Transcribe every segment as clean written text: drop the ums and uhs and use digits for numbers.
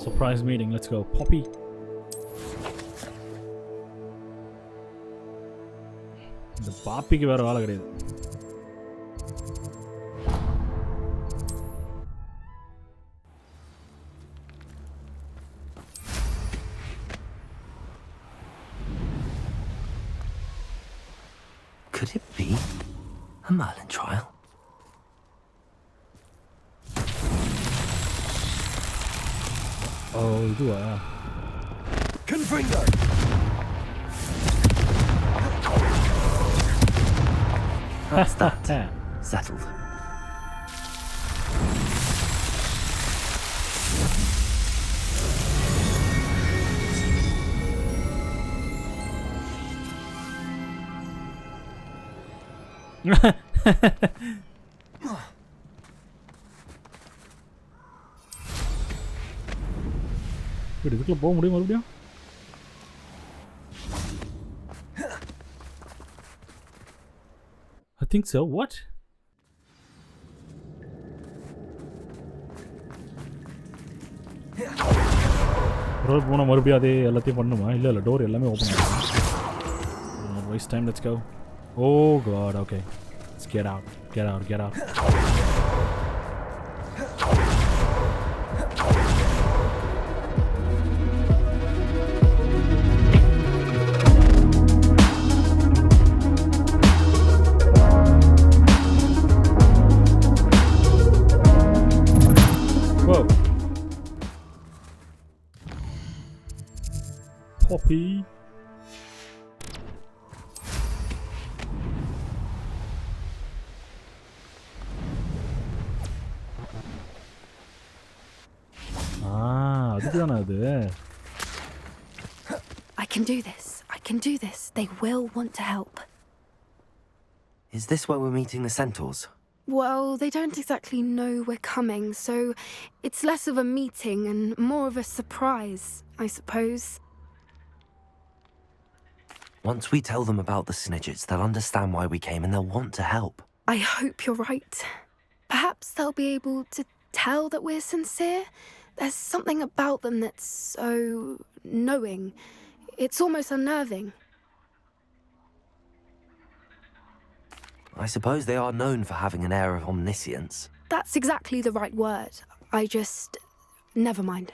Surprise meeting. Let's go. Poppy. இந்த பாப்பிக்கு வேற வேலை கிடையாது. Could it be a Merlin trial? Oh, இதுவா? Confringo! That's that. Settled. இதுக்குள்ள போக முடியும் மறுபடியும்? I think so. What? Roll போனா மறுபடியும் அதே எல்லாத்தையும் பண்ணுமா? இல்ல டோர் எல்லாமே ஓபன் ஆகும். Waste time. Let's go. Oh god. Okay. Let's get out. Get out. Get out. Whoa. Poppy. I can do this. I can do this. They will want to help. Is this where we're meeting the centaurs? Well, they don't exactly know we're coming, so it's less of a meeting and more of a surprise, I suppose. Once we tell them about the Snidgets, they'll understand why we came and they'll want to help. I hope you're right. Perhaps they'll be able to tell that we're sincere. There's something about them that's so knowing. It's almost unnerving. I suppose they are known for having an air of omniscience. That's exactly the right word. I just... Never mind.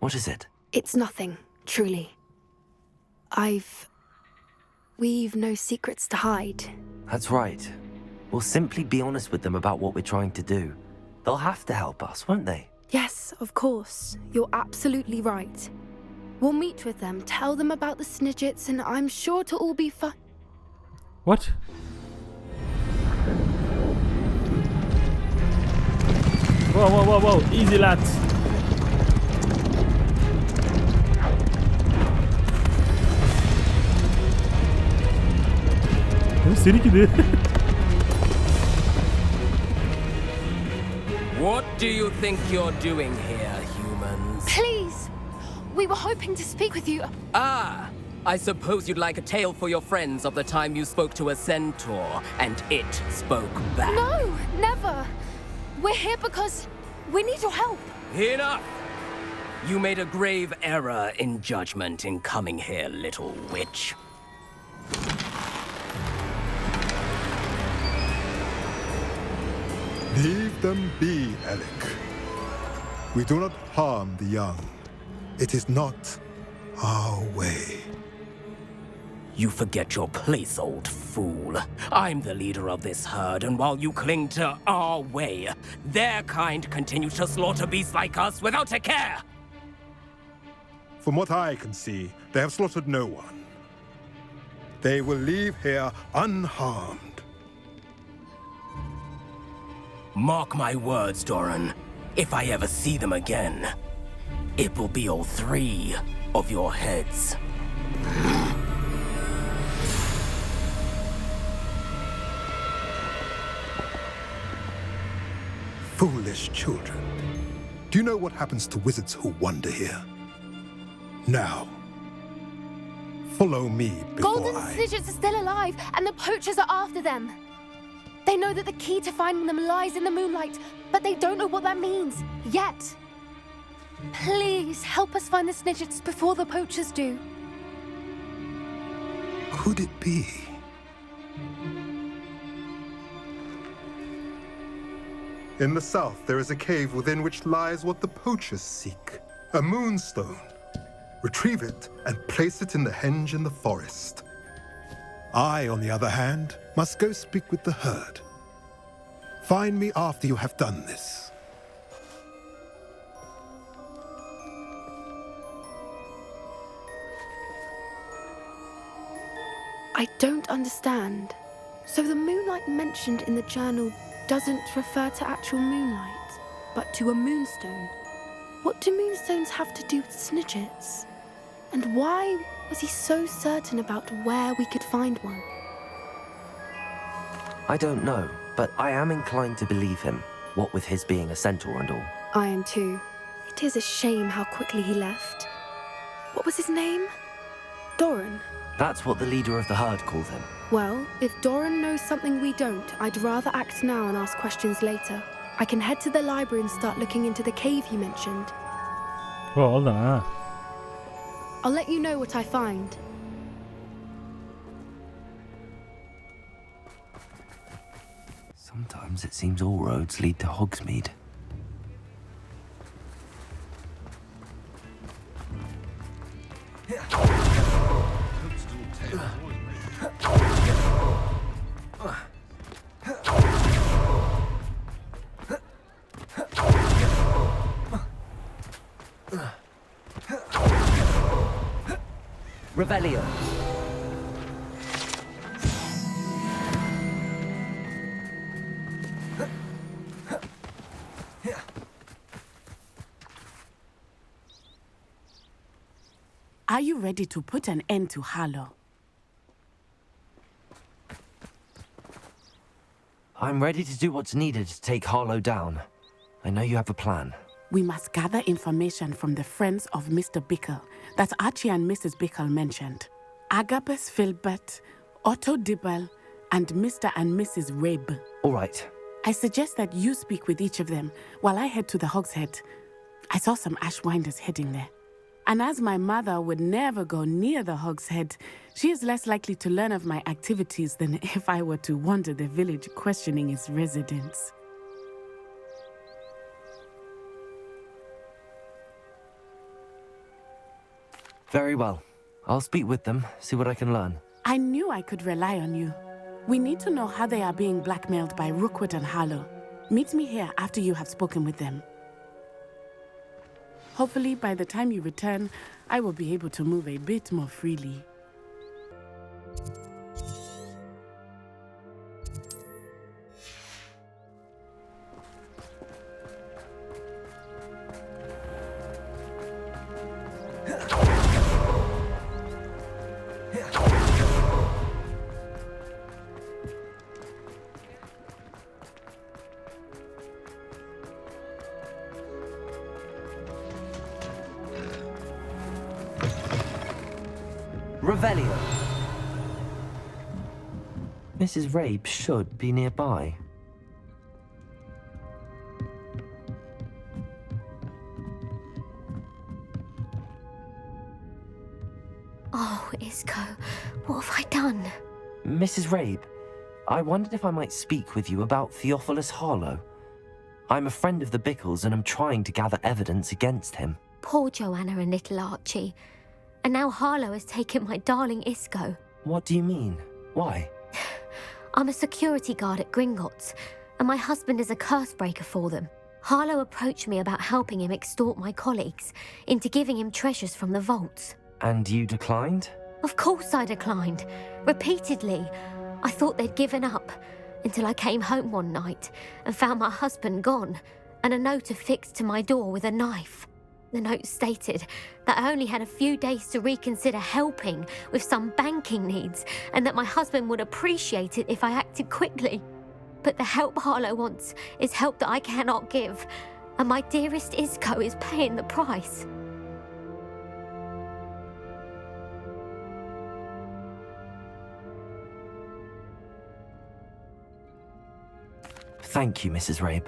What is it? It's nothing, truly. We've no secrets to hide. That's right. We'll simply be honest with them about what we're trying to do. They'll have to help us, won't they? Yes, of course. You're absolutely right. We'll meet with them, tell them about the Snidgets, and I'm sure to all be fine. What? Whoa. Easy, lads. சிரிக்குது. What do you think you're doing here, humans? Please! We were hoping to speak with you. Ah! I suppose you'd like a tale for your friends of the time you spoke to a centaur, and it spoke back. No, never. We're here because we need your help. Enough! You made a grave error in judgment in coming here, little witch. Leave them be, Alec. We do not harm the young. It is not our way. You forget your place, old fool. I'm the leader of this herd, and while you cling to our way, their kind continue to slaughter beasts like us without a care. From what I can see, they have slaughtered no one. They will leave here unharmed. Mark my words, Doran. If I ever see them again, it will be all 3 of your heads. Foolish children. Do you know what happens to wizards who wander here? Now, follow me before Golden Snidgets are still alive, and the poachers are after them. They know that the key to finding them lies in the moonlight, but they don't know what that means, yet. Please help us find the Snidgets before the poachers do. Could it be? In the south, there is a cave within which lies what the poachers seek. A moonstone. Retrieve it and place it in the henge in the forest. I, on the other hand, must go speak with the herd. Find me after you have done this. I don't understand. So the moonlight mentioned in the journal doesn't refer to actual moonlight, but to a moonstone. What do moonstones have to do with Snidgets? And why was he so certain about where we could find one? I don't know, but I am inclined to believe him, what with his being a centaur and all. I am too. It is a shame how quickly he left. What was his name? Doran. That's what the leader of the herd called him. Well, if Doran knows something we don't, I'd rather act now and ask questions later. I can head to the library and start looking into the cave you mentioned. ஓ அவ்வளோதானா? I'll let you know what I find. Sometimes it seems all roads lead to Hogsmeade. Revelio. Are you ready to put an end to Harlow? I'm ready to do what's needed to take Harlow down. I know you have a plan. We must gather information from the friends of Mr. Bickle that Archie and Mrs. Bickle mentioned. Agabus Filbert, Otto Dibble, and Mr. and Mrs. Rabe. All right. I suggest that you speak with each of them while I head to the Hogshead. I saw some Ashwinders heading there. And as my mother would never go near the Hogshead, she is less likely to learn of my activities than if I were to wander the village questioning its residents. Very well. I'll speak with them, see what I can learn. I knew I could rely on you. We need to know how they are being blackmailed by Rookwood and Harlow. Meet me here after you have spoken with them. Hopefully, by the time you return, I will be able to move a bit more freely. Revelio. Mrs. Rabe should be nearby. Oh, Isco, what have I done? Mrs. Rabe, I wondered if I might speak with you about Theophilus Harlow. I'm a friend of the Bickles and I'm trying to gather evidence against him. Poor Joanna and little Archie. And now Harlow has taken my darling Isco. What do you mean? Why? I'm a security guard at Gringotts, and my husband is a curse breaker for them. Harlow approached me about helping him extort my colleagues into giving him treasures from the vaults. And you declined? Of course I declined. Repeatedly. I thought they'd given up, until I came home one night and found my husband gone, and a note affixed to my door with a knife. The note stated that I only had a few days to reconsider helping with some banking needs, and that my husband would appreciate it if I acted quickly. But the help Harlow wants is help that I cannot give, and my dearest Isco is paying the price. Thank you, Mrs. Rabe.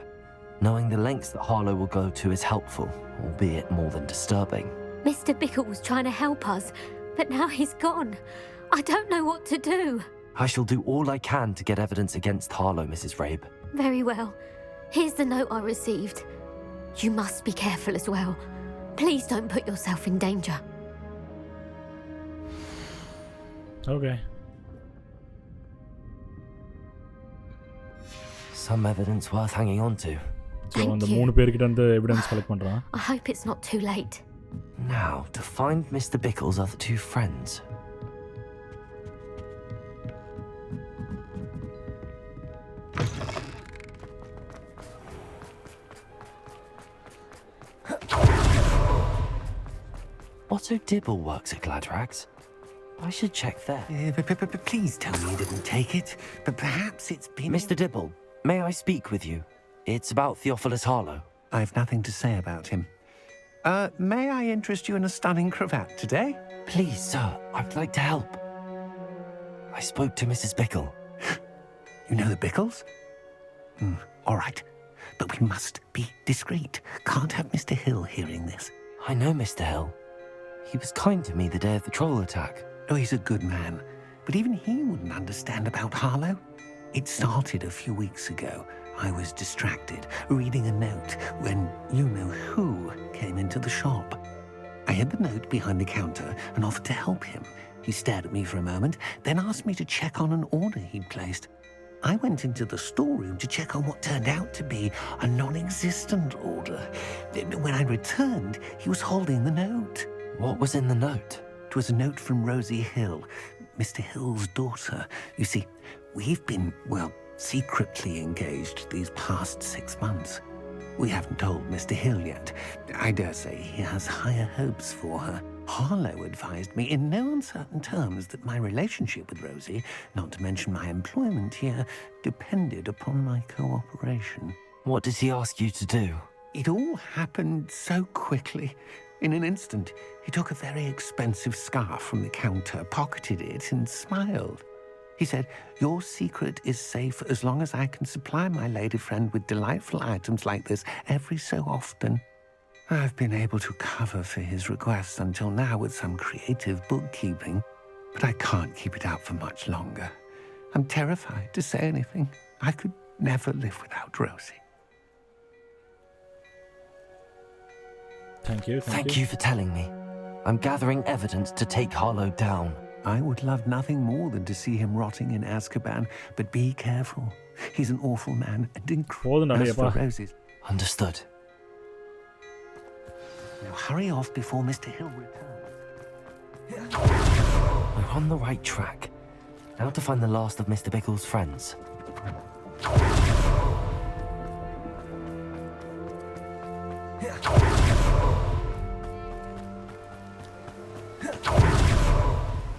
Knowing the lengths that Harlow will go to is helpful, albeit more than disturbing. Mr. Bickle was trying to help us, but now he's gone. I don't know what to do. I shall do all I can to get evidence against Harlow, Mrs. Rabe. Very well. Here's the note I received. You must be careful as well. Please don't put yourself in danger. Okay. Some evidence worth hanging on to. So Thank அந்த you. மூணு பேர்கிட்ட இருந்து evidence collect பண்றான். I hope it's not too late. Now, to find Mr. Bickle's other two friends. Otto Dibble works at Gladrags. I should check there. Please tell me you didn't take it. But perhaps it's been... Mr. Dibble, may I speak with you? It's about Theophilus Harlow. I've nothing to say about him. May I interest you in a stunning cravat today? Please, sir, I'd like to help. I spoke to Mrs. Bickle. You know the Bickles? All right. But we must be discreet. Can't have Mr. Hill hearing this. I know Mr. Hill. He was kind to me the day of the troll attack. Oh, he's a good man. But even he wouldn't understand about Harlow. It started a few weeks ago. I was distracted, reading a note, when you-know-who came into the shop. I hid the note behind the counter and offered to help him. He stared at me for a moment, then asked me to check on an order he'd placed. I went into the storeroom to check on what turned out to be a non-existent order. When I returned, he was holding the note. What was in the note? It was a note from Rosie Hill, Mr. Hill's daughter. You see, we've been, secretly engaged these past 6 months. We haven't told Mr. Hill yet. I dare say he has higher hopes for her. Harlow advised me in no uncertain terms that my relationship with Rosie, not to mention my employment here, depended upon my cooperation. What did he ask you to do? It all happened so quickly. In an instant, he took a very expensive scarf from the counter, pocketed it, and smiled. He said, "Your secret is safe as long as I can supply my lady friend with delightful items like this every so often." I've been able to cover for his requests until now with some creative bookkeeping, but I can't keep it out for much longer. I'm terrified to say anything. I could never live without Rosie. Thank you. Thank you for telling me. I'm gathering evidence to take Harlow down. I would love nothing more than to see him rotting in Azkaban, but be careful. He's an awful man and incredible. As for Rosie's... Understood. Now hurry off before Mr. Hill returns. We're on the right track. Now to find the last of Mr. Bickle's friends.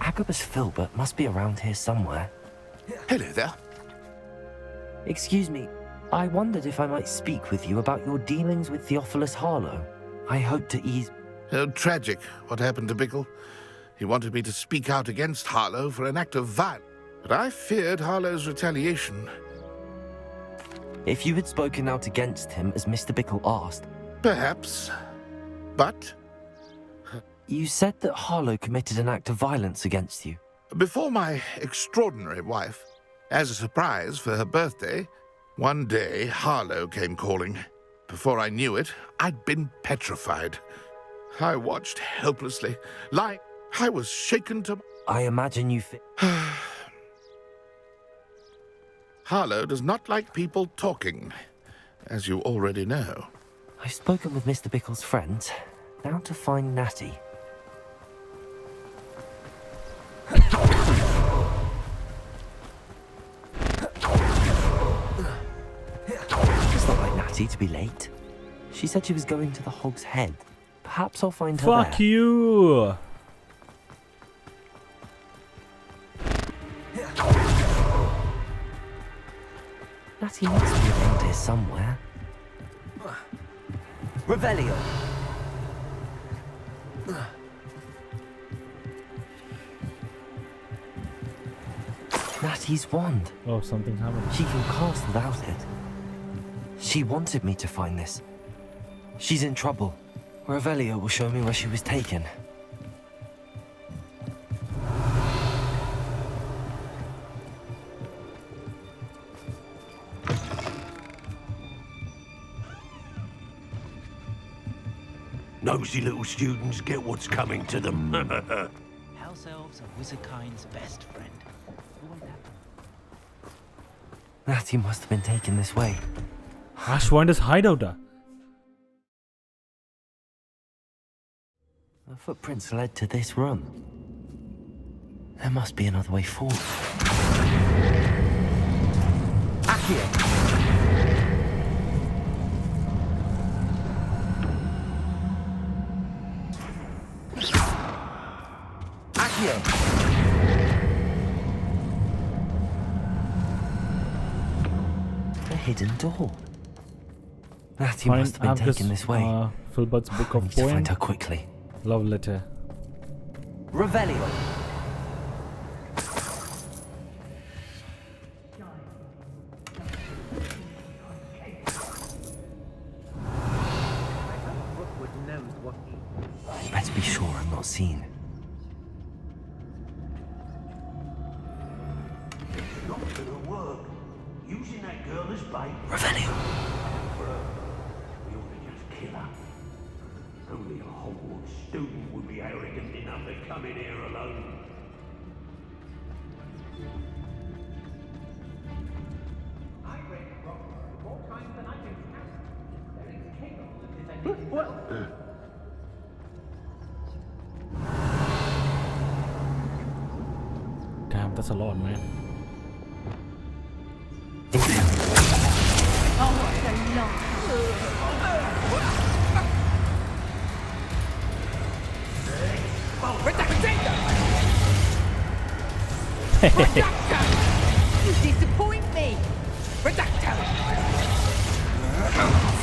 Agabus Filbert must be around here somewhere. Hello there. Excuse me, I wondered if I might speak with you about your dealings with Theophilus Harlow. I hope to ease... Tragic, what happened to Bickle. He wanted me to speak out against Harlow for an act of violence, but I feared Harlow's retaliation. If you had spoken out against him as Mr. Bickle asked... Perhaps, but... You said that Harlow committed an act of violence against you. Before my extraordinary wife, as a surprise for her birthday, one day Harlow came calling. Before I knew it, I'd been petrified. I watched helplessly, like I was shaken to... I imagine you... Harlow does not like people talking, as you already know. I've spoken with Mr. Bickle's friends. Now to find Natty. It's not like Natty to be late. She said she was going to the Hog's Head. Perhaps I'll find her Fuck there. you! Natty must be around here somewhere. Revelio! Natty's wand. Oh, something's happening. She can cast without it. She wanted me to find this. She's in trouble. Revelio will show me where she was taken. Nosy little students get what's coming to them. House elves are Wizardkind's best friend. Natty must have been taken this way. Ashwinder's hideout. The footprints led to this room. There must be another way forward. Accio! Accio! A hidden door. Natty must have been taken this way. Filbert's book I of need to find poems. her quickly. Love letter. Revelio. Better be sure I'm not seen. It's not gonna work. Using that girl as bait. Revelio. We ought to just kill her. Only a Hogwarts student would be arrogant enough to come in here alone. I read Rockford more times than I can count. There is capable of defending himself. Damn, that's a lot, man. You disappoint me! Reducto!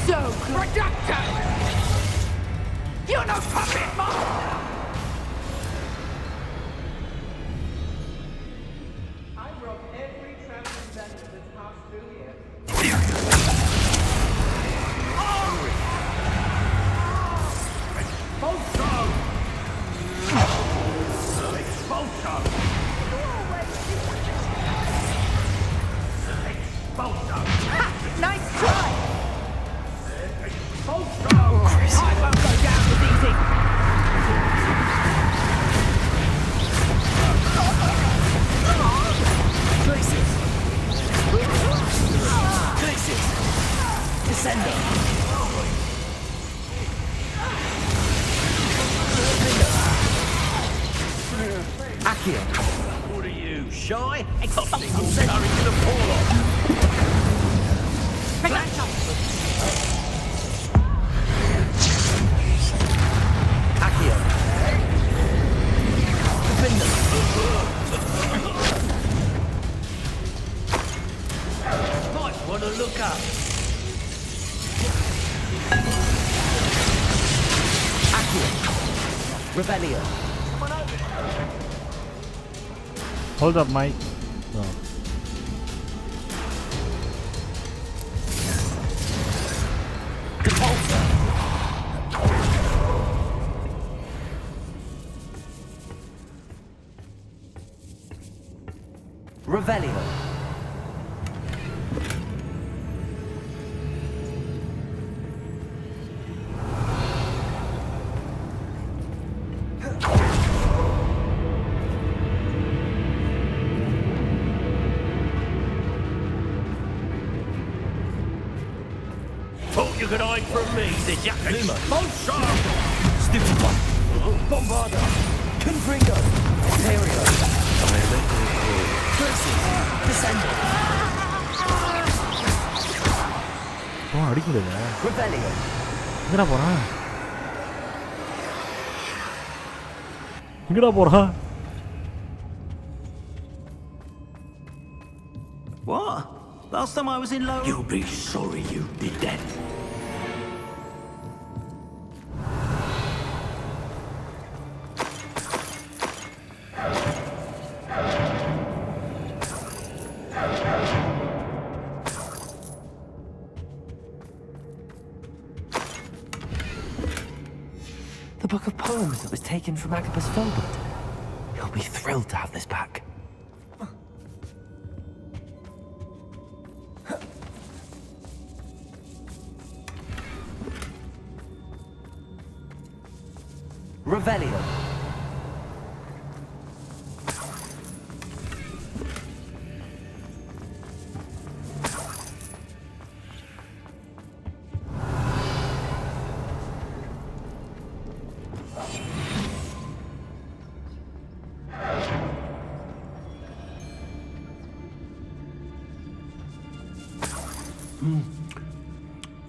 So good! Reducto! You're no puppet master! I broke every traveling vendor that's passed through here. Nice try! I won't go down as easy! Places! Places! Descender! Accio. What are you, shy? Exciting curry to the fall off! Accio. Might want to look up. Accio. Revelio. Hold up, Mike. No. Revelio. Thought you could hide from me, did ya? Expulsion! Stupid one. Bombarda. Confringo. Imperio. Percy. Descender. அடிக்க முடியல. Revelio. எங்கடா போறான்? எங்கடா போறான்? What? Last time I was in low... You'll be sorry you did that. book of poems that was taken from Agabus Filbert. He'll be thrilled to have this back. Revelio.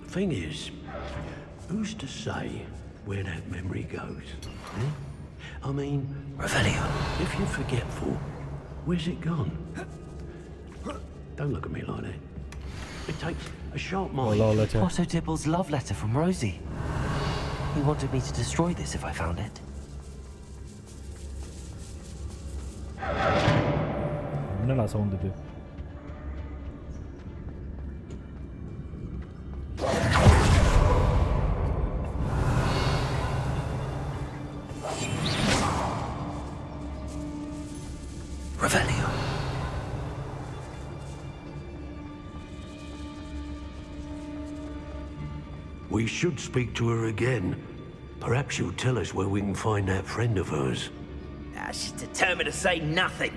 Thing is, who's to say where that memory goes? Eh? I mean, Revelio. If you're forgetful, where's it gone? Don't look at me like that. It takes a sharp mind. Otto Dibble's love letter from Rosie. He wanted me to destroy this if I found it. என்னடா sound இது? Revelio. We should speak to her again. Perhaps she'll tell us where we can find that friend of hers. She's determined to say nothing.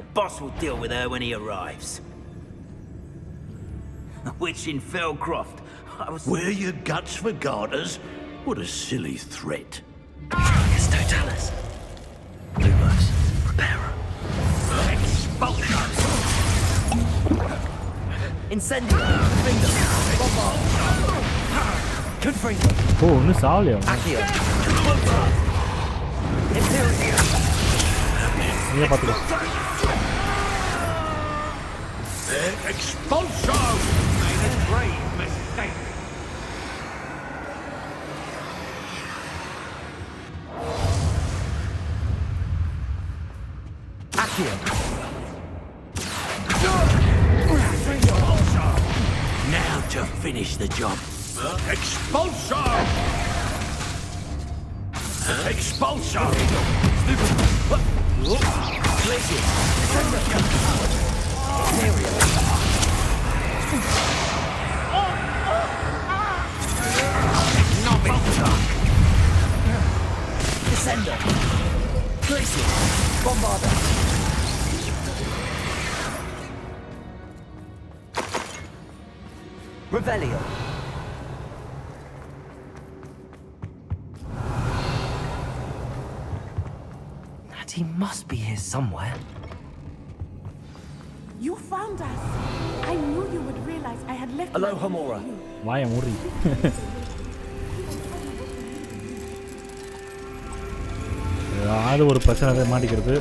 The boss will deal with her when he arrives. Which in Felcroft, I was... Where your guts for garters? What a silly threat. It's Totalis. Lumos. Reparo. Expulsions! Incendio. Finger. Bombard. Confringo. ஓ இன்னும் சாவலையா? Accio. Imperial. நீங்க பாத்துக்கோ. Expulsion! Made a grave mistake. Accio. Now to finish the job. Expulsion! Expulsion! Descender. Glacier. Bombarder. Revelio. He must be here somewhere. You found us. I knew you would realize I had left. Hello, Homora. வாய மூடி. அது ஒரு பிரச்சனை மாட்டிக்கிறது.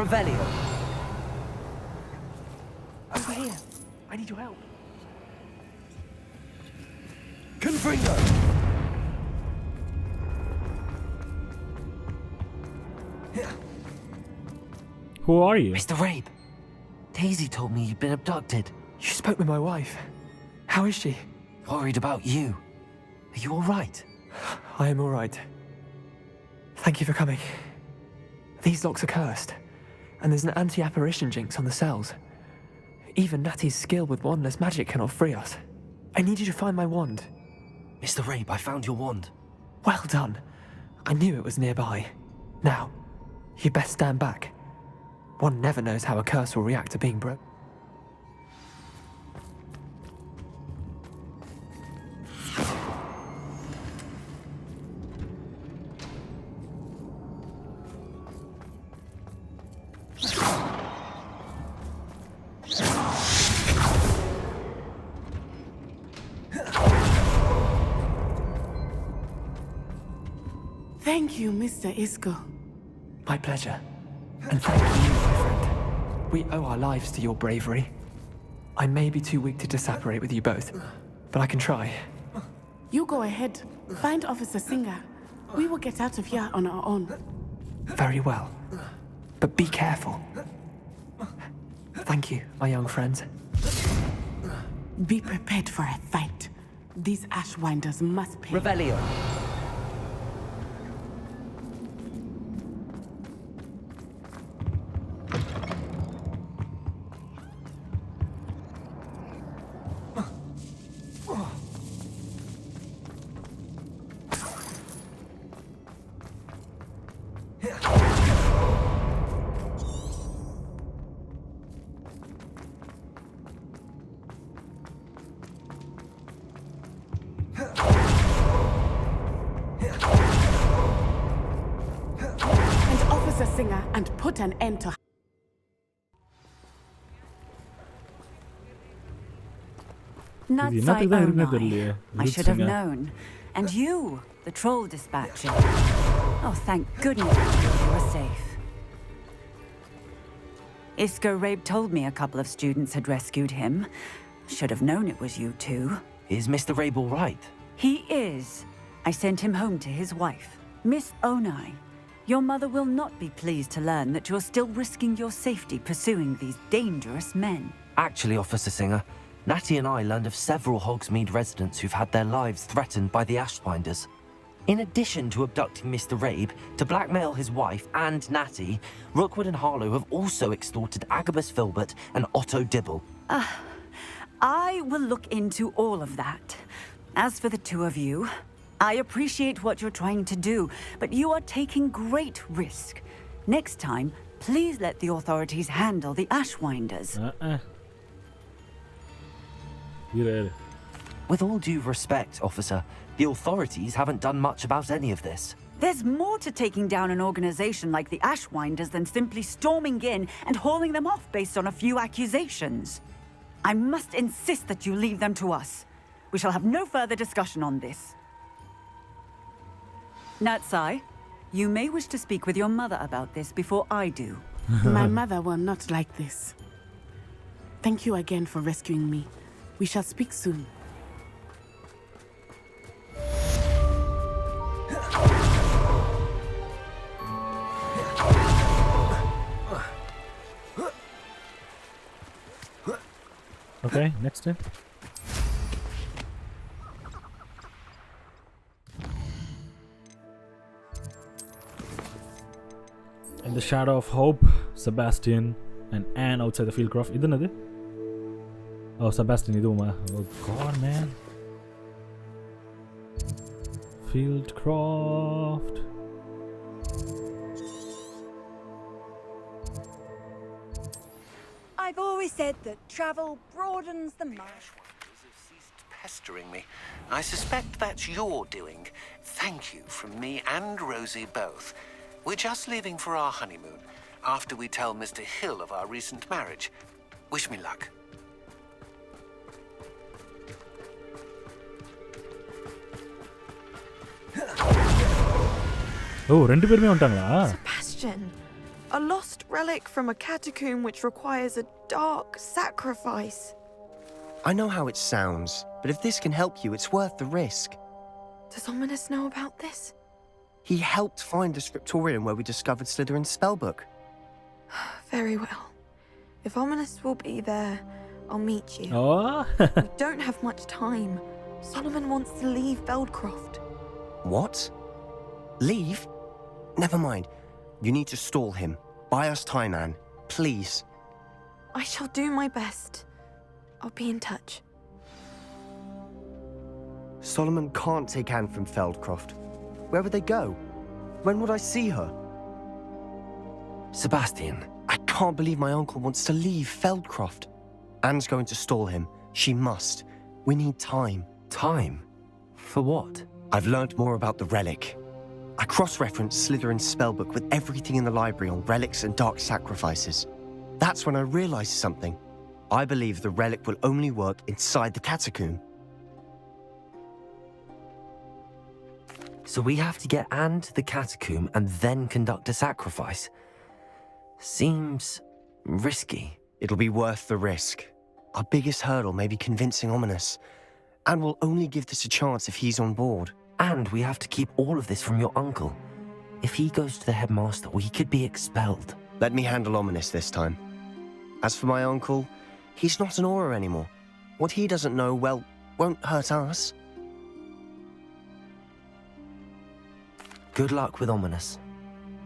Revelio. Over here. I need your help. Confringo. Who are you? Mr. Rabe. Daisy told me you'd been abducted. You spoke with my wife. How is she? Worried about you. Are you all right? I am all right. Thank you for coming. These locks are cursed, and there's an anti-apparition jinx on the cells. Even Natty's skill with wandless magic cannot free us. I need you to find my wand. Mr. Rabe, I found your wand. Well done. I knew it was nearby. Now, you best stand back. One never knows how a curse will react to being broke. Thank you, Mr. Isco. My pleasure. And thank you, my friend. We owe our lives to your bravery. I may be too weak to disapparate with you both, but I can try. You go ahead. Find Officer Singer. We will get out of here on our own. Very well. But be careful. Thank you, my young friends. Be prepared for a fight. These Ashwinders must pay. Revelio. Singer and put an end to. Not இது என்னத்துக்கு தான் இருக்குன்னே Onai. தெரியலையே. I should have known. And you, the troll dispatcher. Oh, thank goodness you are safe. Isco Rabe told me a couple of students had rescued him. Should have known it was you two. Is Mr. Rabe all right? He is. I sent him home to his wife, Miss Onai. Your mother will not be pleased to learn that you're still risking your safety pursuing these dangerous men. Actually, Officer Singer, Natty and I learned of several Hogsmeade residents who've had their lives threatened by the Ashwinders. In addition to abducting Mr. Rabe to blackmail his wife and Natty, Rookwood and Harlow have also extorted Agabus Filbert and Otto Dibble. I will look into all of that. As for the two of you, I appreciate what you're trying to do, but you are taking great risk. Next time, please let the authorities handle the Ashwinders. With all due respect, officer, the authorities haven't done much about any of this. There's more to taking down an organization like the Ashwinders than simply storming in and hauling them off based on a few accusations. I must insist that you leave them to us. We shall have no further discussion on this. Natsai, you may wish to speak with your mother about this before I do. My mother will not like this. Thank you again for rescuing me. We shall speak soon. Okay, next time. In the shadow of hope, Sebastian and Anne outside the Fieldcroft. Is it? Oh, Sebastian, iduma. Oh god, man. Fieldcroft. I've always said that travel broadens the mind. Pestering me. I suspect that's your doing. Thank you from me and Rosie both. We're just leaving for our honeymoon after we tell Mr. Hill of our recent marriage. Wish me luck. Oh, ரெண்டு பேருமே வந்துட்டாங்களா? Sebastian, a lost relic from a catacomb which requires a dark sacrifice. I know how it sounds, but if this can help you, it's worth the risk. Does Ominous know about this? He helped find the scriptorium where we discovered Slytherin's spellbook. Very well. If Ominous will be there, I'll meet you. Oh. We don't have much time. Solomon wants to leave Feldcroft. What? Leave? Never mind. You need to stall him. Buy us time, Anne. Please. I shall do my best. I'll be in touch. Solomon can't take Anne from Feldcroft. Where would they go? When would I see her? Sebastian. I can't believe my uncle wants to leave Feldcroft. Anne's going to stall him. She must. We need time. Time? For what? I've learned more about the relic. I cross-referenced Slytherin's spellbook with everything in the library on relics and dark sacrifices. That's when I realized something. I believe the relic will only work inside the catacomb. So we have to get Anne to the catacomb and then conduct a sacrifice. Seems risky. It'll be worth the risk. Our biggest hurdle may be convincing Ominous. And we'll only give this a chance if he's on board. And we have to keep all of this from your uncle. If he goes to the headmaster, we could be expelled. Let me handle Ominous this time. As for my uncle, he's not an Auror anymore. What he doesn't know, well, won't hurt us. Good luck with Ominous.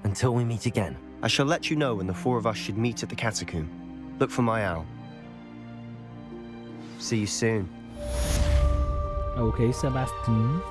Until we meet again. I shall let you know when the four of us should meet at the catacomb. Look for my owl. See you soon. Okay, Sebastian.